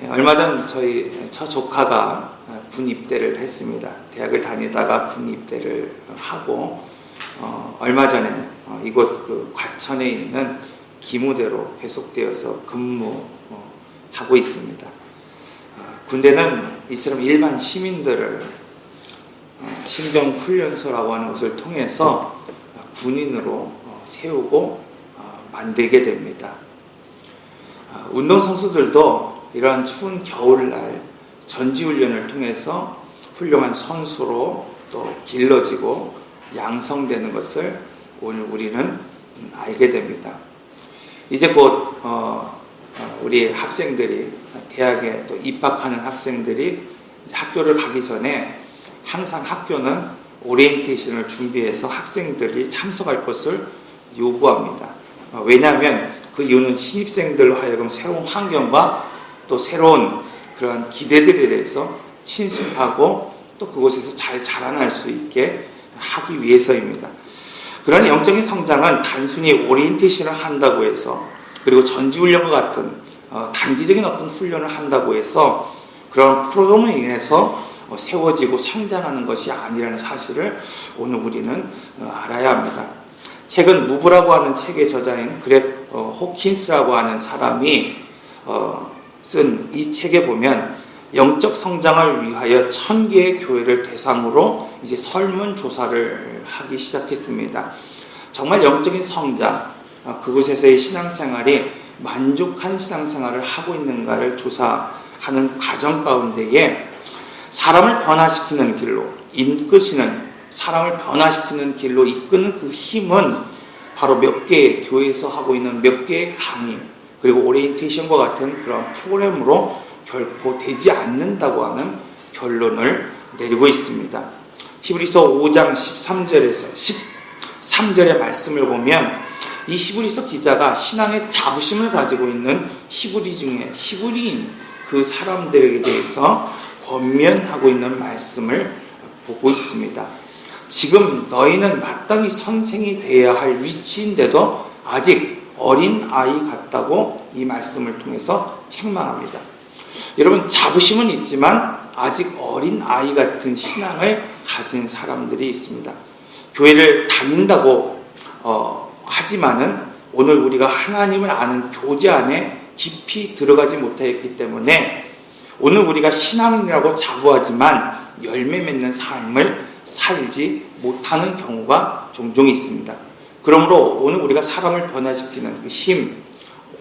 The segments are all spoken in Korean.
얼마 전 저희 처조카가 군 입대를 했습니다. 대학을 다니다가 군 입대를 하고 얼마 전에 이곳 그 과천에 있는 기무대로 배속되어서 근무하고 있습니다. 군대는 이처럼 일반 시민들을 신병훈련소라고 하는 것을 통해서 군인으로 세우고 만들게 됩니다. 운동선수들도 이러한 추운 겨울날 전지훈련을 통해서 훌륭한 선수로 또 길러지고 양성되는 것을 오늘 우리는 알게 됩니다. 이제 곧 우리 학생들이 대학에 또 입학하는 학생들이 학교를 가기 전에 항상 학교는 오리엔테이션을 준비해서 학생들이 참석할 것을 요구합니다. 왜냐하면 그 이유는 신입생들로 하여금 새로운 환경과 또 새로운 그런 기대들에 대해서 친숙하고 또 그곳에서 잘 자라날 수 있게 하기 위해서입니다. 그러나 영적인 성장은 단순히 오리엔테이션을 한다고 해서 그리고 전지훈련과 같은 단기적인 어떤 훈련을 한다고 해서 그런 프로그램으로 인해서 세워지고 성장하는 것이 아니라는 사실을 오늘 우리는 알아야 합니다. 책은 무브라고 하는 책의 저자인 그렉 호킨스라고 하는 사람이 쓴 이 책에 보면 영적 성장을 위하여 1000개의 교회를 대상으로 이제 설문조사를 하기 시작했습니다. 정말 영적인 성장, 그곳에서의 신앙생활이 만족한 신앙생활을 하고 있는가를 조사하는 과정 가운데에 사람을 변화시키는 길로 사람을 변화시키는 길로 이끄는 그 힘은 바로 몇 개의 교회에서 하고 있는 몇 개의 강의 그리고 오리엔테이션과 같은 그런 프로그램으로 결코 되지 않는다고 하는 결론을 내리고 있습니다. 히브리서 5장 13절의 말씀을 보면 이 히브리서 기자가 신앙의 자부심을 가지고 있는 히브리인 그 사람들에게 대해서 권면하고 있는 말씀을 보고 있습니다. 지금 너희는 마땅히 선생이 되어야 할 위치인데도 아직 어린 아이 같다고 이 말씀을 통해서 책망합니다. 여러분, 자부심은 있지만 아직 어린 아이 같은 신앙을 가진 사람들이 있습니다. 교회를 다닌다고 하지만은 오늘 우리가 하나님을 아는 교제 안에 깊이 들어가지 못했기 때문에 오늘 우리가 신앙이라고 자부하지만 열매 맺는 삶을 살지 못하는 경우가 종종 있습니다. 그러므로 오늘 우리가 사람을 변화시키는 그 힘,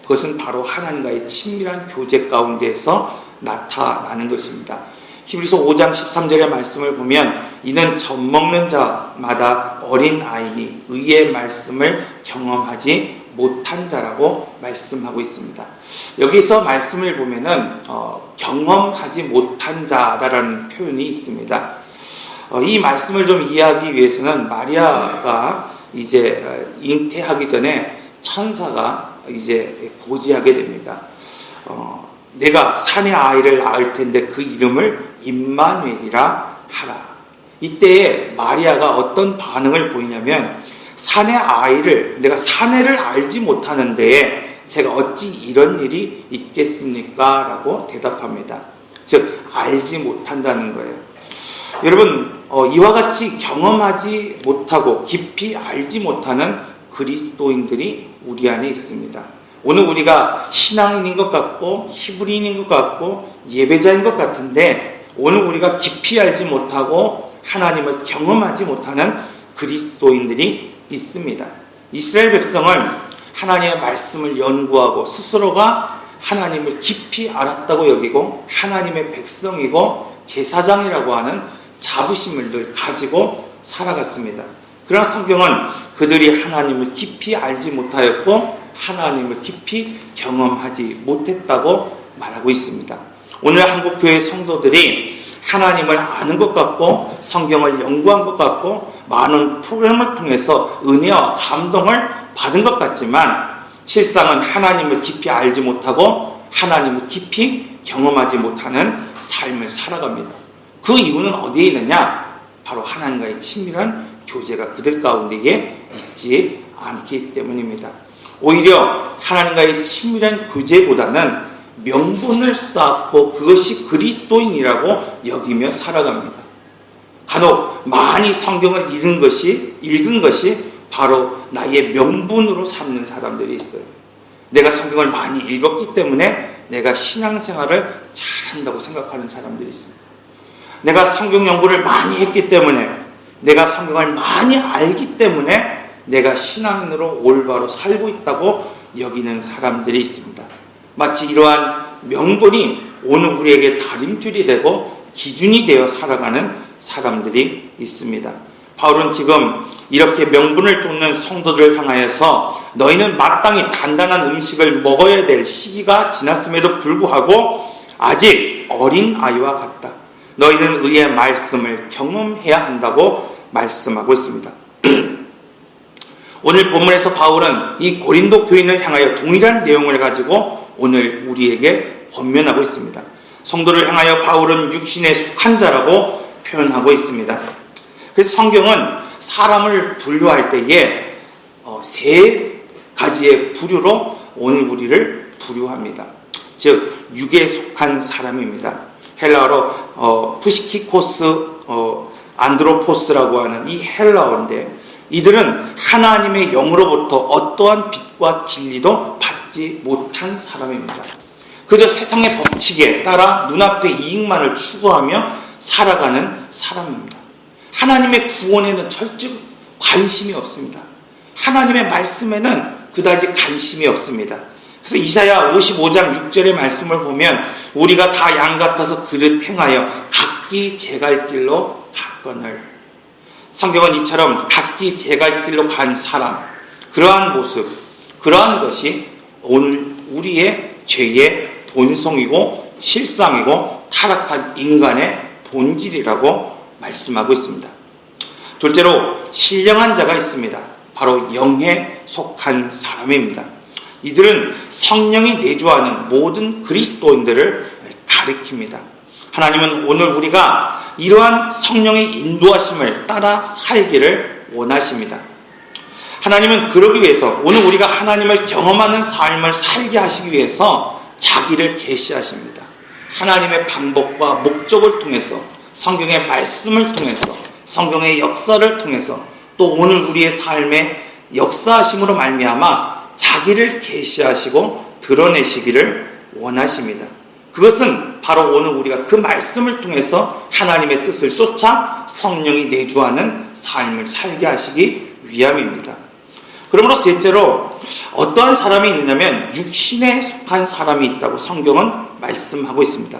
그것은 바로 하나님과의 친밀한 교제 가운데에서 나타나는 것입니다. 히브리서 5장 13절의 말씀을 보면 이는 젖먹는 자마다 어린 아이니 의의 말씀을 경험하지 못한 자라고 말씀하고 있습니다. 여기서 말씀을 보면은 경험하지 못한 자라는 표현이 있습니다. 이 말씀을 좀 이해하기 위해서는 마리아가 이제 잉태하기 전에 천사가 이제 고지하게 됩니다. 내가 산의 아이를 낳을 텐데 그 이름을 임마누엘이라 하라. 이때에 마리아가 어떤 반응을 보이냐면 산의 아이를 내가 사내를 알지 못하는데 제가 어찌 이런 일이 있겠습니까? 라고 대답합니다. 즉 알지 못한다는 거예요. 여러분, 이와 같이 경험하지 못하고 깊이 알지 못하는 그리스도인들이 우리 안에 있습니다. 오늘 우리가 신앙인인 것 같고 히브리인인 것 같고 예배자인 것 같은데 오늘 우리가 깊이 알지 못하고 하나님을 경험하지 못하는 그리스도인들이 있습니다. 이스라엘 백성은 하나님의 말씀을 연구하고 스스로가 하나님을 깊이 알았다고 여기고 하나님의 백성이고 제사장이라고 하는 자부심을 늘 가지고 살아갔습니다. 그러나 성경은 그들이 하나님을 깊이 알지 못하였고 하나님을 깊이 경험하지 못했다고 말하고 있습니다. 오늘 한국교회 성도들이 하나님을 아는 것 같고 성경을 연구한 것 같고 많은 프로그램을 통해서 은혜와 감동을 받은 것 같지만 실상은 하나님을 깊이 알지 못하고 하나님을 깊이 경험하지 못하는 삶을 살아갑니다. 그 이유는 어디에 있느냐? 바로 하나님과의 친밀한 교제가 그들 가운데에 있지 않기 때문입니다. 오히려 하나님과의 친밀한 교제보다는 명분을 쌓고 그것이 그리스도인이라고 여기며 살아갑니다. 간혹 많이 성경을 읽은 것이 바로 나의 명분으로 삼는 사람들이 있어요. 내가 성경을 많이 읽었기 때문에 내가 신앙생활을 잘한다고 생각하는 사람들이 있습니다. 내가 성경 연구를 많이 했기 때문에, 내가 성경을 많이 알기 때문에 내가 신앙인으로 올바로 살고 있다고 여기는 사람들이 있습니다. 마치 이러한 명분이 오늘 우리에게 다림줄이 되고 기준이 되어 살아가는 사람들이 있습니다. 바울은 지금 이렇게 명분을 쫓는 성도들을 향하여서 너희는 마땅히 단단한 음식을 먹어야 될 시기가 지났음에도 불구하고 아직 어린 아이와 같다. 너희는 의의 말씀을 경험해야 한다고 말씀하고 있습니다. 오늘 본문에서 바울은 이 고린도 교인을 향하여 동일한 내용을 가지고 오늘 우리에게 권면하고 있습니다. 성도를 향하여 바울은 육신에 속한 자라고 표현하고 있습니다. 그래서 성경은 사람을 분류할 때에 세 가지의 부류로 오늘 우리를 부류합니다. 즉 육에 속한 사람입니다. 헬라어로 푸시키코스 안드로포스라고 하는 이 헬라어인데, 이들은 하나님의 영으로부터 어떠한 빛과 진리도 받지 못한 사람입니다. 그저 세상의 법칙에 따라 눈앞의 이익만을 추구하며 살아가는 사람입니다. 하나님의 구원에는 절대 관심이 없습니다. 하나님의 말씀에는 그다지 관심이 없습니다. 그래서 이사야 55장 6절의 말씀을 보면 우리가 다 양 같아서 그릇 행하여 각기 제 갈 길로 갔거늘. 성경은 이처럼 각기 제 갈 길로 간 사람, 그러한 모습, 그러한 것이 오늘 우리의 죄의 본성이고 실상이고 타락한 인간의 본질이라고 말씀하고 있습니다. 둘째로 신령한 자가 있습니다. 바로 영에 속한 사람입니다. 이들은 성령이 내주하는 모든 그리스도인들을 가리킵니다. 하나님은 오늘 우리가 이러한 성령의 인도하심을 따라 살기를 원하십니다. 하나님은 그러기 위해서 오늘 우리가 하나님을 경험하는 삶을 살게 하시기 위해서 자기를 계시하십니다. 하나님의 방법과 목적을 통해서, 성경의 말씀을 통해서, 성경의 역사를 통해서, 또 오늘 우리의 삶의 역사하심으로 말미암아 자기를 계시하시고 드러내시기를 원하십니다. 그것은 바로 오늘 우리가 그 말씀을 통해서 하나님의 뜻을 쫓아 성령이 내주하는 삶을 살게 하시기 위함입니다. 그러므로 셋째로 어떠한 사람이 있느냐면 육신에 속한 사람이 있다고 성경은 말씀하고 있습니다.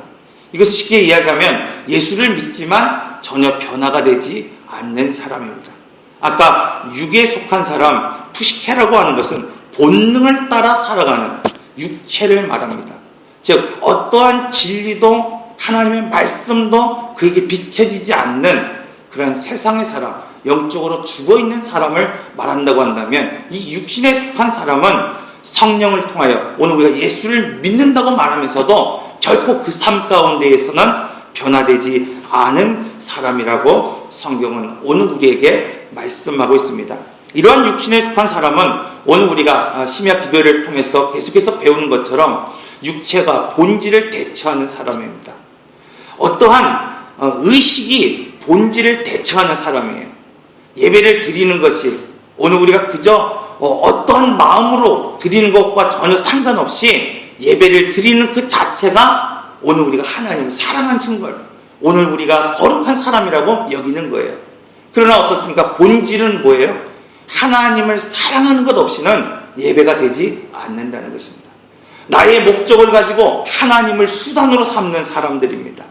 이것을 쉽게 이야기하면 예수를 믿지만 전혀 변화가 되지 않는 사람입니다. 아까 육에 속한 사람, 푸시케라고 하는 것은 본능을 따라 살아가는 육체를 말합니다. 즉 어떠한 진리도 하나님의 말씀도 그에게 비춰지지 않는 그런 세상의 사람, 영적으로 죽어있는 사람을 말한다고 한다면, 이 육신에 속한 사람은 성령을 통하여 오늘 우리가 예수를 믿는다고 말하면서도 결코 그 삶 가운데에서는 변화되지 않은 사람이라고 성경은 오늘 우리에게 말씀하고 있습니다. 이러한 육신에 속한 사람은 오늘 우리가 심야 기도회를 통해서 계속해서 배우는 것처럼 육체가 본질을 대처하는 사람입니다. 어떠한 의식이 본질을 대처하는 사람이에요. 예배를 드리는 것이 오늘 우리가 그저 어떠한 마음으로 드리는 것과 전혀 상관없이 예배를 드리는 그 자체가 오늘 우리가 하나님을 사랑하는 걸, 오늘 우리가 거룩한 사람이라고 여기는 거예요. 그러나 어떻습니까? 본질은 뭐예요? 하나님을 사랑하는 것 없이는 예배가 되지 않는다는 것입니다. 나의 목적을 가지고 하나님을 수단으로 삼는 사람들입니다.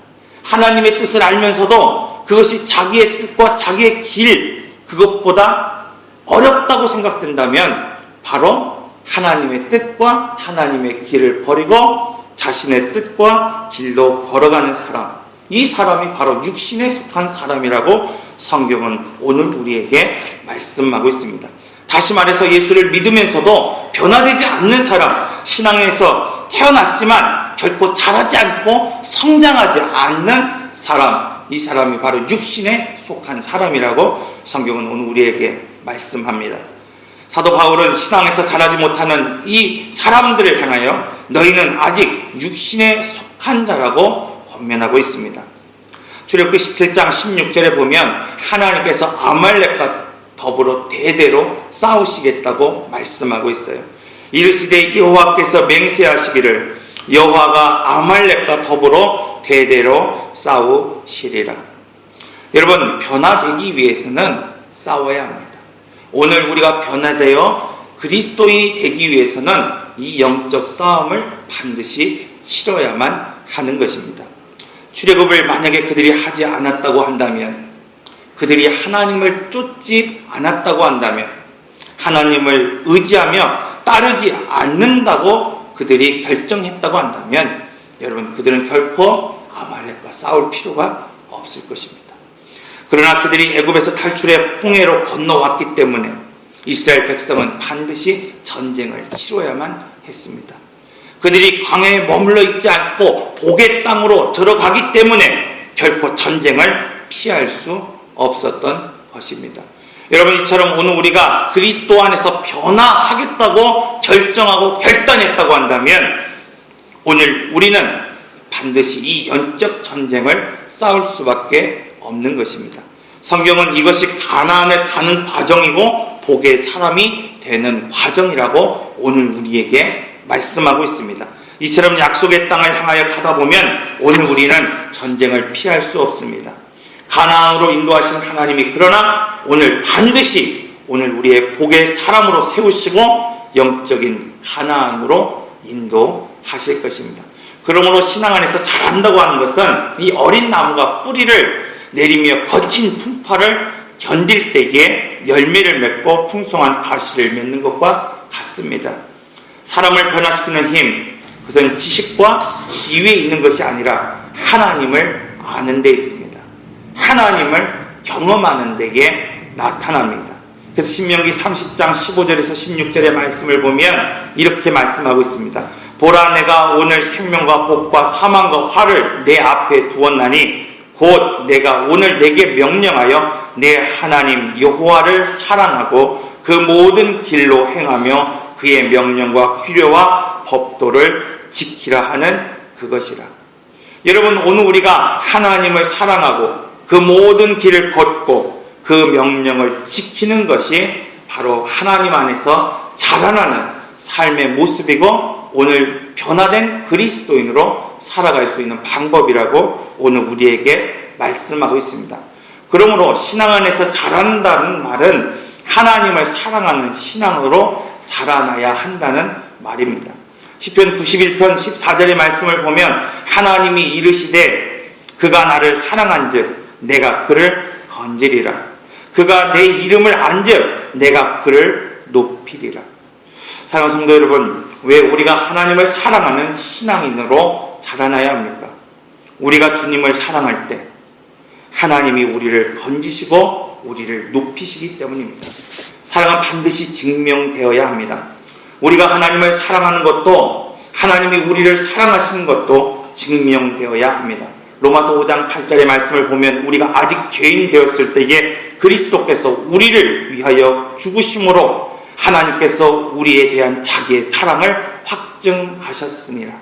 하나님의 뜻을 알면서도 그것이 자기의 뜻과 자기의 길, 그것보다 어렵다고 생각된다면 바로 하나님의 뜻과 하나님의 길을 버리고 자신의 뜻과 길로 걸어가는 사람, 이 사람이 바로 육신에 속한 사람이라고 성경은 오늘 우리에게 말씀하고 있습니다. 다시 말해서 예수를 믿으면서도 변화되지 않는 사람, 신앙에서 태어났지만 결코 자라지 않고 성장하지 않는 사람, 이 사람이 바로 육신에 속한 사람이라고 성경은 오늘 우리에게 말씀합니다. 사도 바울은 신앙에서 자라지 못하는 이 사람들을 향하여 너희는 아직 육신에 속한 자라고 권면하고 있습니다. 출애굽기 17장 16절에 보면 하나님께서 아말렉과 더불어 대대로 싸우시겠다고 말씀하고 있어요. 이르시되 여호와께서 맹세하시기를 여호와가 아말렉과 더불어 대대로 싸우시리라. 여러분, 변화되기 위해서는 싸워야 합니다. 오늘 우리가 변화되어 그리스도인이 되기 위해서는 이 영적 싸움을 반드시 치러야만 하는 것입니다. 출애굽을 만약에 그들이 하지 않았다고 한다면, 그들이 하나님을 쫓지 않았다고 한다면, 하나님을 의지하며 따르지 않는다고 그들이 결정했다고 한다면, 여러분, 그들은 결코 아말렉과 싸울 필요가 없을 것입니다. 그러나 그들이 애굽에서 탈출해 홍해로 건너왔기 때문에 이스라엘 백성은 반드시 전쟁을 치러야만 했습니다. 그들이 광야에 머물러 있지 않고 복의 땅으로 들어가기 때문에 결코 전쟁을 피할 수 없었던 것입니다. 여러분, 이처럼 오늘 우리가 그리스도 안에서 변화하겠다고 결정하고 결단했다고 한다면 오늘 우리는 반드시 이 영적 전쟁을 싸울 수밖에 없는 것입니다. 성경은 이것이 가나안에 가는 과정이고 복의 사람이 되는 과정이라고 오늘 우리에게 말씀하고 있습니다. 이처럼 약속의 땅을 향하여 가다 보면 오늘 우리는 전쟁을 피할 수 없습니다. 가나안으로 인도하신 하나님이 그러나 오늘 반드시 오늘 우리의 복의 사람으로 세우시고 영적인 가나안으로 인도하실 것입니다. 그러므로 신앙 안에서 자란다고 하는 것은 이 어린 나무가 뿌리를 내리며 거친 풍파를 견딜 때에 열매를 맺고 풍성한 가시를 맺는 것과 같습니다. 사람을 변화시키는 힘, 그것은 지식과 지위에 있는 것이 아니라 하나님을 아는 데 있습니다. 하나님을 경험하는 데에 나타납니다. 그래서 신명기 30장 15절에서 16절의 말씀을 보면 이렇게 말씀하고 있습니다. 보라, 내가 오늘 생명과 복과 사망과 화를 내 앞에 두었나니 곧 내가 오늘 내게 명령하여 내 하나님 여호와를 사랑하고 그 모든 길로 행하며 그의 명령과 규례와 법도를 지키라 하는 그것이라. 여러분, 오늘 우리가 하나님을 사랑하고 그 모든 길을 걷고 그 명령을 지키는 것이 바로 하나님 안에서 자라나는 삶의 모습이고 오늘 변화된 그리스도인으로 살아갈 수 있는 방법이라고 오늘 우리에게 말씀하고 있습니다. 그러므로 신앙 안에서 자란다는 말은 하나님을 사랑하는 신앙으로 자라나야 한다는 말입니다. 시편 91편 14절의 말씀을 보면 하나님이 이르시되 그가 나를 사랑한즉 내가 그를 건지리라. 그가 내 이름을 안즉 내가 그를 높이리라. 사랑하는 성도 여러분, 왜 우리가 하나님을 사랑하는 신앙인으로 자라나야 합니까? 우리가 주님을 사랑할 때 하나님이 우리를 건지시고 우리를 높이시기 때문입니다. 사랑은 반드시 증명되어야 합니다. 우리가 하나님을 사랑하는 것도 하나님이 우리를 사랑하시는 것도 증명되어야 합니다. 로마서 5장 8절의 말씀을 보면 우리가 아직 죄인 되었을 때에 그리스도께서 우리를 위하여 죽으심으로 하나님께서 우리에 대한 자기의 사랑을 확증하셨으니라.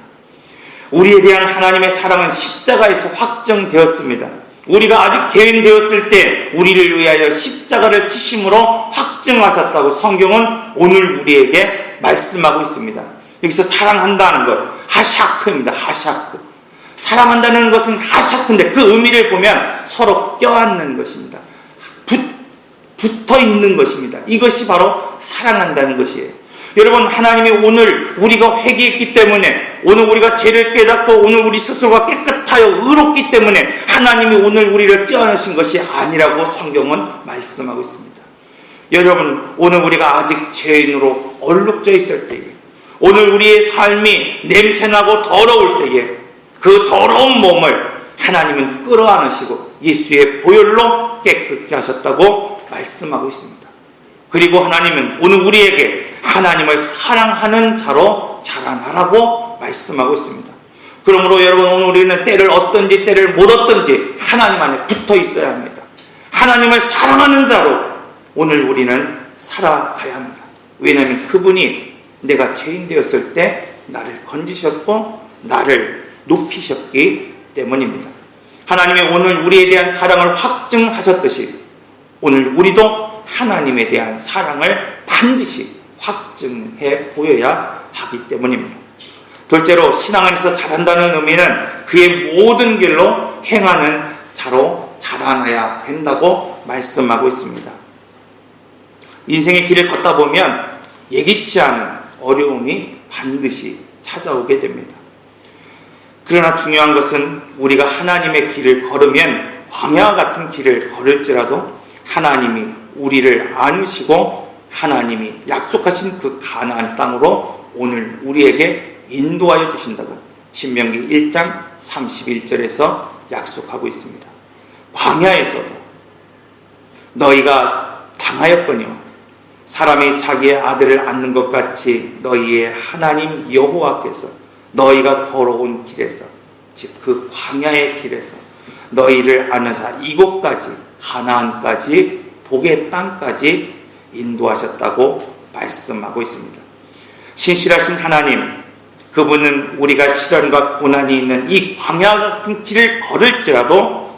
우리에 대한 하나님의 사랑은 십자가에서 확정되었습니다. 우리가 아직 죄인 되었을 때 우리를 위하여 십자가를 치심으로 확증하셨다고 성경은 오늘 우리에게 말씀하고 있습니다. 여기서 사랑한다는 것, 하샤크입니다. 하샤크. 사랑한다는 것은 하샤크인데 그 의미를 보면 서로 껴안는 것입니다. 붙어 있는 것입니다. 이것이 바로 사랑한다는 것이에요. 여러분, 하나님이 오늘 우리가 회개했기 때문에, 오늘 우리가 죄를 깨닫고 오늘 우리 스스로가 깨끗하여 의롭기 때문에 하나님이 오늘 우리를 껴안으신 것이 아니라고 성경은 말씀하고 있습니다. 여러분, 오늘 우리가 아직 죄인으로 얼룩져 있을 때에, 오늘 우리의 삶이 냄새나고 더러울 때에 그 더러운 몸을 하나님은 끌어안으시고 예수의 보혈로 깨끗게 하셨다고 말씀하고 있습니다. 그리고 하나님은 오늘 우리에게 하나님을 사랑하는 자로 자라나라고 말씀하고 있습니다. 그러므로 여러분, 오늘 우리는 때를 얻든지 때를 못 얻든지 하나님 안에 붙어 있어야 합니다. 하나님을 사랑하는 자로 오늘 우리는 살아가야 합니다. 왜냐하면 그분이 내가 죄인 되었을 때 나를 건지셨고 나를 높이셨기 때문입니다. 하나님이 오늘 우리에 대한 사랑을 확증하셨듯이 오늘 우리도 하나님에 대한 사랑을 반드시 확증해 보여야 하기 때문입니다. 둘째로 신앙 안에서 자란다는 의미는 그의 모든 길로 행하는 자로 자라나야 된다고 말씀하고 있습니다. 인생의 길을 걷다 보면 예기치 않은 어려움이 반드시 찾아오게 됩니다. 그러나 중요한 것은 우리가 하나님의 길을 걸으면 광야와 같은 길을 걸을지라도 하나님이 우리를 안으시고 하나님이 약속하신 그 가나안 땅으로 오늘 우리에게 인도하여 주신다고 신명기 1장 31절에서 약속하고 있습니다. 광야에서도 너희가 당하였거니와 사람이 자기의 아들을 안는 것 같이 너희의 하나님 여호와께서 너희가 걸어온 길에서 즉 그 광야의 길에서 너희를 안으사 이곳까지 가나안까지 복의 땅까지 인도하셨다고 말씀하고 있습니다. 신실하신 하나님, 그분은 우리가 시련과 고난이 있는 이 광야 같은 길을 걸을지라도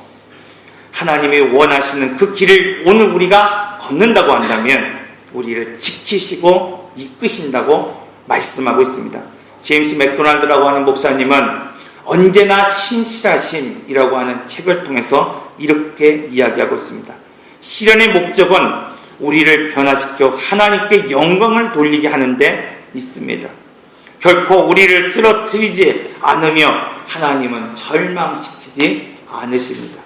하나님이 원하시는 그 길을 오늘 우리가 걷는다고 한다면 우리를 지키시고 이끄신다고 말씀하고 있습니다. 제임스 맥도날드라고 하는 목사님은 언제나 신실하심이라고 하는 책을 통해서 이렇게 이야기하고 있습니다. 시련의 목적은 우리를 변화시켜 하나님께 영광을 돌리게 하는 데 있습니다. 결코 우리를 쓰러뜨리지 않으며 하나님은 절망시키지 않으십니다.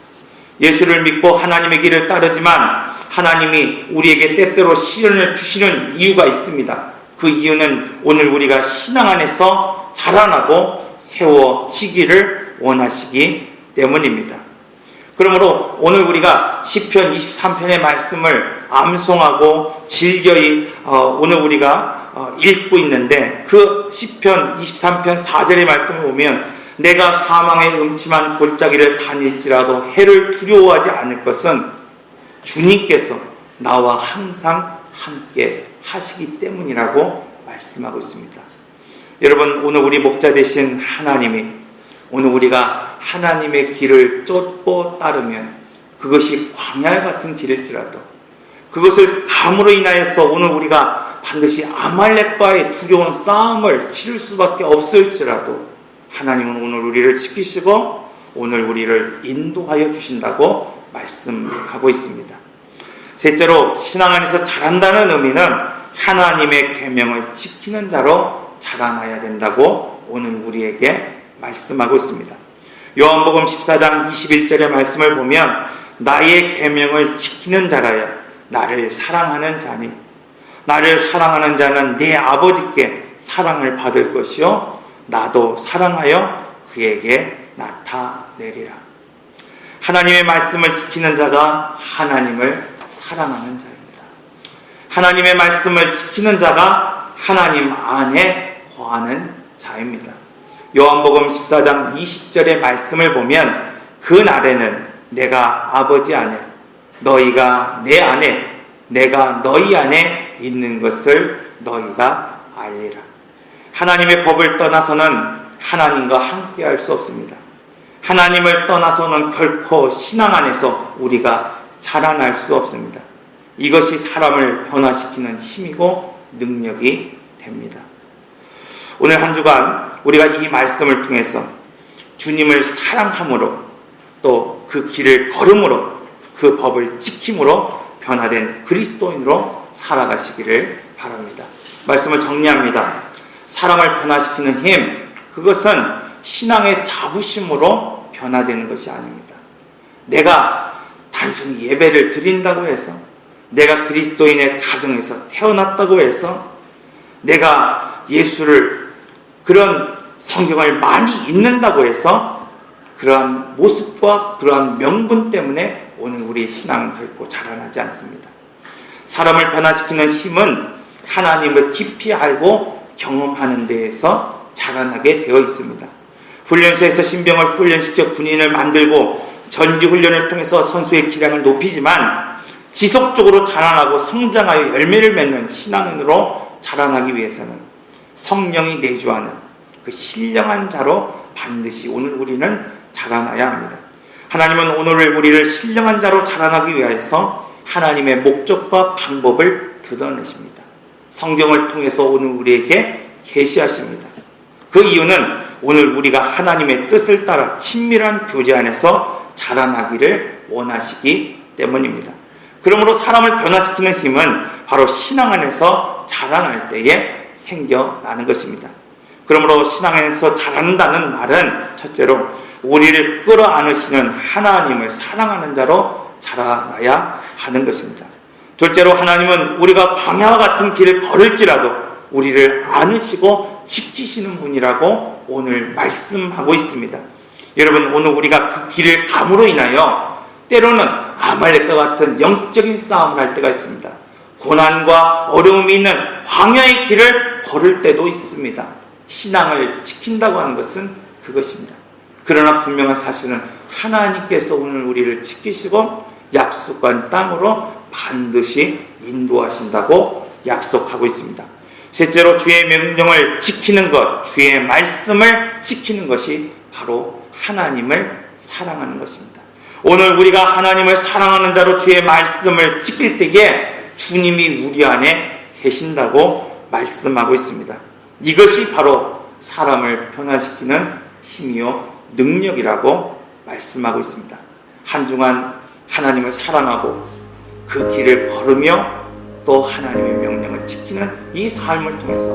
예수를 믿고 하나님의 길을 따르지만 하나님이 우리에게 때때로 시련을 주시는 이유가 있습니다. 그 이유는 오늘 우리가 신앙 안에서 자라나고 세워지기를 원하시기 때문입니다. 그러므로 오늘 우리가 시편 23편의 말씀을 암송하고 즐겨이 오늘 우리가 읽고 있는데 그 시편 23편 4절의 말씀을 보면 내가 사망의 음침한 골짜기를 다닐지라도 해를 두려워하지 않을 것은 주님께서 나와 항상 함께 하시기 때문이라고 말씀하고 있습니다. 여러분, 오늘 우리 목자 되신 하나님이 오늘 우리가 하나님의 길을 쫓고 따르면 그것이 광야 같은 길일지라도 그것을 감으로 인하여서 오늘 우리가 반드시 아말렉과의 두려운 싸움을 치를 수밖에 없을지라도 하나님은 오늘 우리를 지키시고 오늘 우리를 인도하여 주신다고 말씀하고 있습니다. 셋째로 신앙 안에서 자란다는 의미는 하나님의 계명을 지키는 자로 자라나야 된다고 오늘 우리에게 말씀하고 있습니다. 요한복음 14장 21절의 말씀을 보면 나의 계명을 지키는 자라야 나를 사랑하는 자니 나를 사랑하는 자는 내 아버지께 사랑을 받을 것이요 나도 사랑하여 그에게 나타내리라. 하나님의 말씀을 지키는 자가 하나님을 사랑하는 자입니다. 하나님의 말씀을 지키는 자가 하나님 안에 거하는 자입니다. 요한복음 14장 20절의 말씀을 보면 그 날에는 내가 아버지 안에 너희가 내 안에 내가 너희 안에 있는 것을 너희가 알리라. 하나님의 법을 떠나서는 하나님과 함께할 수 없습니다. 하나님을 떠나서는 결코 신앙 안에서 우리가 자라날 수 없습니다. 이것이 사람을 변화시키는 힘이고 능력이 됩니다. 오늘 한 주간 우리가 이 말씀을 통해서 주님을 사랑함으로 또 그 길을 걸음으로 그 법을 지킴으로 변화된 그리스도인으로 살아가시기를 바랍니다. 말씀을 정리합니다. 사람을 변화시키는 힘, 그것은 신앙의 자부심으로 변화되는 것이 아닙니다. 내가 단순히 예배를 드린다고 해서 내가 그리스도인의 가정에서 태어났다고 해서 내가 예수를 그런 성경을 많이 읽는다고 해서 그러한 모습과 그러한 명분 때문에 오늘 우리의 신앙은 결코 자라나지 않습니다. 사람을 변화시키는 힘은 하나님을 깊이 알고 경험하는 데에서 자라나게 되어 있습니다. 훈련소에서 신병을 훈련시켜 군인을 만들고 전지훈련을 통해서 선수의 기량을 높이지만 지속적으로 자라나고 성장하여 열매를 맺는 신앙인으로 자라나기 위해서는 성령이 내주하는 그 신령한 자로 반드시 오늘 우리는 자라나야 합니다. 하나님은 오늘 우리를 신령한 자로 자라나기 위해서 하나님의 목적과 방법을 드러내십니다. 성경을 통해서 오늘 우리에게 계시하십니다. 그 이유는 오늘 우리가 하나님의 뜻을 따라 친밀한 교제 안에서 자라나기를 원하시기 때문입니다. 그러므로 사람을 변화시키는 힘은 바로 신앙 안에서 자라날 때에 생겨나는 것입니다. 그러므로 신앙 안에서 자란다는 말은 첫째로 우리를 끌어안으시는 하나님을 사랑하는 자로 자라나야 하는 것입니다. 둘째로 하나님은 우리가 광야와 같은 길을 걸을지라도 우리를 안으시고 지키시는 분이라고 오늘 말씀하고 있습니다. 여러분, 오늘 우리가 그 길을 감으로 인하여 때로는 아말렉과 같은 영적인 싸움을 할 때가 있습니다. 고난과 어려움이 있는 광야의 길을 걸을 때도 있습니다. 신앙을 지킨다고 하는 것은 그것입니다. 그러나 분명한 사실은 하나님께서 오늘 우리를 지키시고 약속한 땅으로 반드시 인도하신다고 약속하고 있습니다. 셋째로 주의 명령을 지키는 것, 주의 말씀을 지키는 것이 바로 하나님을 사랑하는 것입니다. 오늘 우리가 하나님을 사랑하는 자로 주의 말씀을 지킬 때에 주님이 우리 안에 계신다고 말씀하고 있습니다. 이것이 바로 사람을 변화시키는 힘이요 능력이라고 말씀하고 있습니다. 한중한 하나님을 사랑하고 그 길을 걸으며 또 하나님의 명령을 지키는 이 삶을 통해서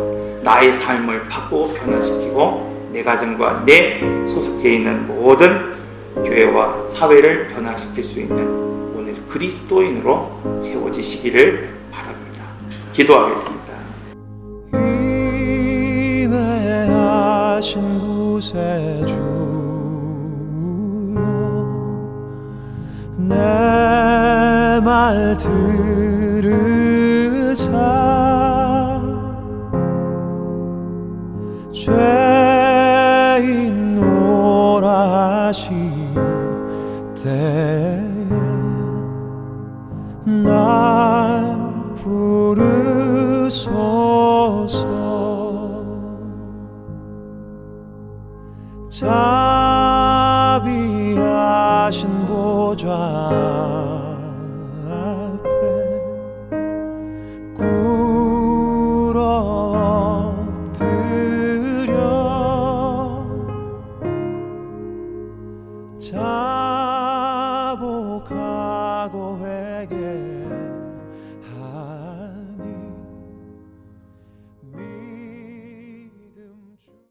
나의 삶을 바꾸고 변화시키고 내 가정과 내 소속해 있는 모든 교회와 사회를 변화시킬 수 있는 오늘 그리스도인으로 세워지시기를 바랍니다. 기도하겠습니다. 인내하신 구세주여, 내 말 들으사 죄인 오라 하신 때에 날 부르소서.